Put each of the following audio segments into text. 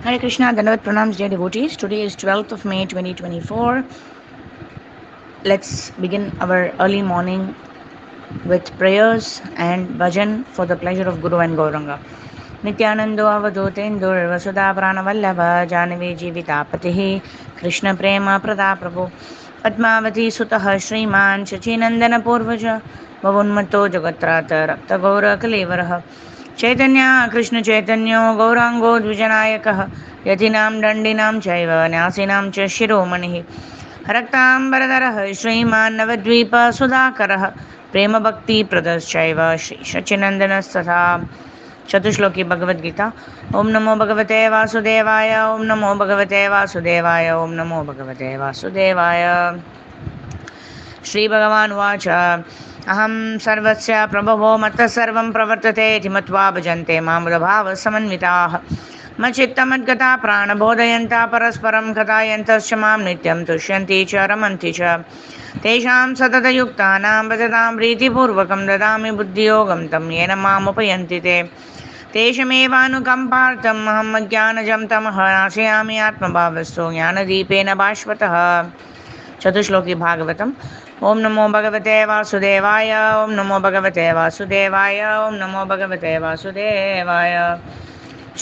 Hare Krishna, Dandavat Pranams, dear devotees. Today is 12th of May 2024. Let's begin our early morning with prayers and bhajan for the pleasure of Guru and Gauranga. Nityanando avadotendur vasudha pranavallabha janvi jivitapatihi Krishna prema pradaprabhu Padmavati sutah Shriman Shachinandana purvaja Bhavunmato jagatrata rakta gaura kalevarah चैतन्य कृष्ण चैतन्यो गौरांगो द्विजनायकः यतिनां दण्डिनां चैव न्यासिनां च शिरोमणिः रक्ताम्बरधरः श्रीमान् नवद्वीप सुधाकरः प्रेमभक्तिप्रदश्चैव श्री शचिनन्दनस्तथा चतुश्लोकी भगवद्गीता ओम नमो भगवते वासुदेवाय ओम नमो भगवते वासुदेवाय ओम नमो भगवते वासुदेवाय श्रीभगवानुवाच अहं सर्वस्य प्रभवो मत्तः सर्वं प्रवर्तते इति मत्वा भजन्ते मामुदभावसमन्विताः मच्चित्तमद्गता प्राणबोधयन्तः परस्परं कथायन्तश्च मां नित्यं तुष्यन्ति च रमन्ति च तेषां सततयुक्तानां भजतां प्रीतिपूर्वकं ददामि बुद्धियोगं तं येन मामुपयन्ति ते तेषमेवानुकम्पार्थम् अहम् अज्ञानजं तमः नाशयामि आत्मभावस्तु ज्ञानदीपेन भास्वतः चतुश्लोकी भागवतम् ओम नमो भगवते वासुदेवाय ओम नमो भगवते वासुदेवाय ओम नमो भगवते वासुदेवाय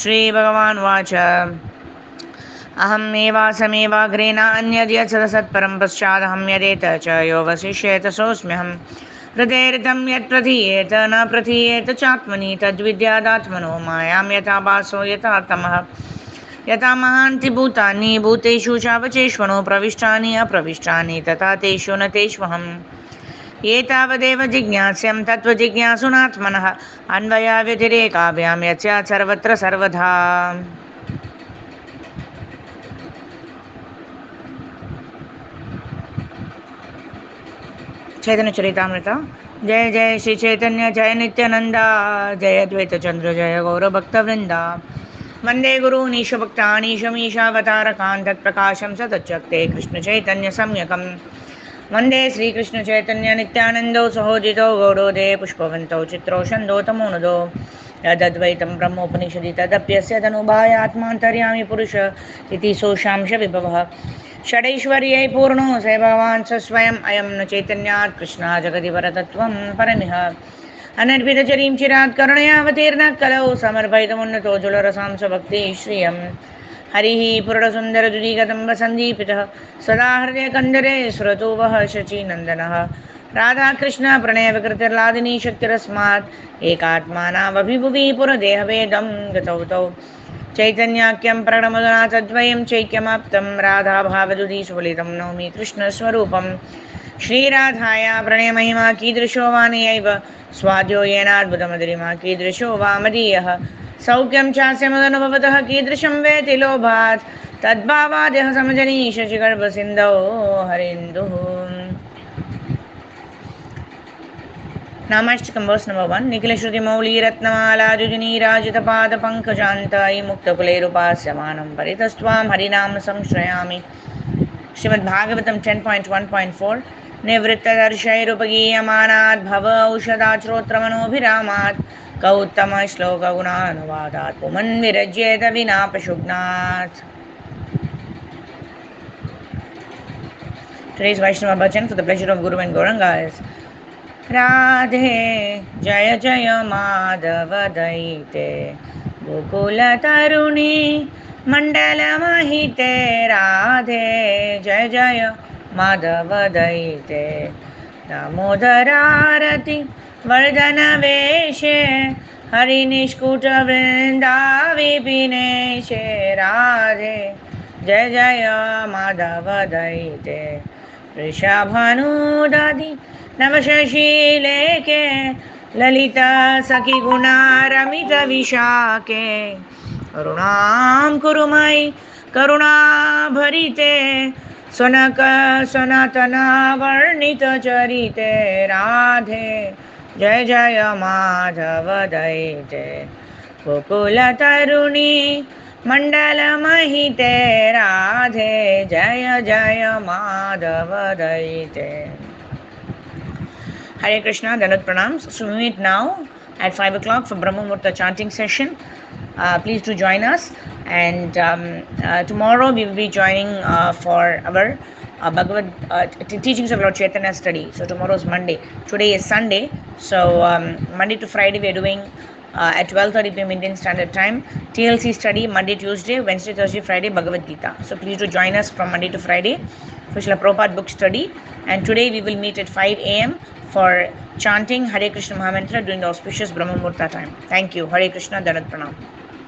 श्री भगवान वाच अहमेवासमेवाग्रे नान्यद्यत् सत्परं पश्चादहं यदेत च यो वसिष्येत सोऽस्म्यहं हृदयेरितं यत् प्रथीयेत न प्रथीयेत चात्मनि तद्विद्यादात्मनो मायां यथा भासो यथा तमः यथा महान्ति भूतानि भूतेषु चावचेष्वनो प्रविष्टानि अप्रविष्टानि तथा तेषु न तेष्वहम् एतावदेव जिज्ञास्यं तत्त्वजिज्ञासुनात्मनः अन्वयाव्यतिरेकाभ्यां यस्यात् सर्वत्र सर्वथा चैतन्य चरितामृत जय जय श्री चैतन्य जय नित्यानंदा जय अद्वैत चंद्र जय गौरभक्तवृंदा वंदे गुरून् ईशभक्तान् ईशमीशावतारकान् तत्प्रकाशं सदच्चक्ते कृष्ण चैतन्य सम्यकं वंदे श्रीकृष्ण चैतन्य नित्यानंदो सहोदितो गौरोदे पुष्पवन्तौ चित्रौ छन्दो तमोनुदो यदद्वैतं ब्रह्मोपनिषदि तदप्यस्य तनुभायात्मान्तर्यामि पुरुष इति सोऽशांश विभवः षडैश्वर्यै पूर्णो स भगवान् स स्वयम् अयं न चैतन्यात् कृष्णः जगति परतत्त्वं परमिह अनर्पितचरीं चिरात् करुणयावतीर्णः कलौ समर्पयितमुन्नतो जुलरसांस भक्तिः श्रियं हरिः पुरडसुन्दरदुरीगतम्बसन्दीपितः सदा हृदयकन्दरे स्फुरतु वः शचीनन्दनः राधाकृष्ण प्रणयविकृतिर्लादिनी शक्तिरस्मात् एकात्मानामभिभुवि पुरदेहभेदं गतौ तौ चैतन्याख्यं प्रणमदना तद्वयं चैक्यमाप्तं राधाभावदुदीसुफलितं नौमि कृष्णस्वरूपं श्रीराधाया प्रणयमहिमा कीदृशो वा नैव स्वाद्यो येनाद्भुतमधुरिमा कीदृशो वा मदीयः सौख्यं चास्य मदनुभवतः कीदृशं वेति लोभात् तद्भावाद्यः समजनीश शशिगर्भसिन्धौ हरिन्दुः नामाष्टकं वर्स नंबर 1 निखिलश्रुतिमौली रत्नमाला जुजनीराजितपादपङ्कजान्तायि मुक्तकुलैरुपास्यमानं परितस्त्वां हरिनाम संश्रयामि श्रीमद्भागवतं 10.1.4 निवृत्तदर्शैरुपगीयमानात् भव औषधाश्रोत्रमनोभिरामात् कौत्तमश्लोकगुणानुवादात् पुमन् विरज्येत विना पशुघ्नात्. Today's Vaishnava bhajan for the pleasure of Guru and Gauranga is Radhe जय जय माधव दैते गोकुल तरुणी मंडल महिते राधे जय जय माधव दैते दामोदरारति वर्धन वेशे हरिनिष्कुट वृंदा विपिनेशे राधे जय जय माधव दैते वृषभानुदादि नवशशीलेके ललिता सखी गुणा रमित विशाखे करुणां कुरु मयि करुणा भरिते सनक सनातना वर्णित चरिते राधे जय जय माधव दैते गोकुल तरुणी मंडल महिते राधे जय जय माधव दैते. Hare Krishna, Dandavat Pranams. So we meet now at 5 o'clock for Brahma Muhurta chanting session. Please do join us. And tomorrow we will be joining for our teachings of Lord Chaitanya study. So tomorrow is Monday. Today is Sunday. So Monday to Friday we are doing at 12:30 p.m. Indian Standard Time. TLC study Monday, Tuesday, Wednesday, Thursday, Friday, Bhagavad Gita. So please do join us from Monday to Friday for Srila Prabhupada book study. And today we will meet at 5 a.m. for chanting Hare Krishna Mahamantra during the auspicious Brahma Muhurta time. Thank you. Hare Krishna, Danat Pranam.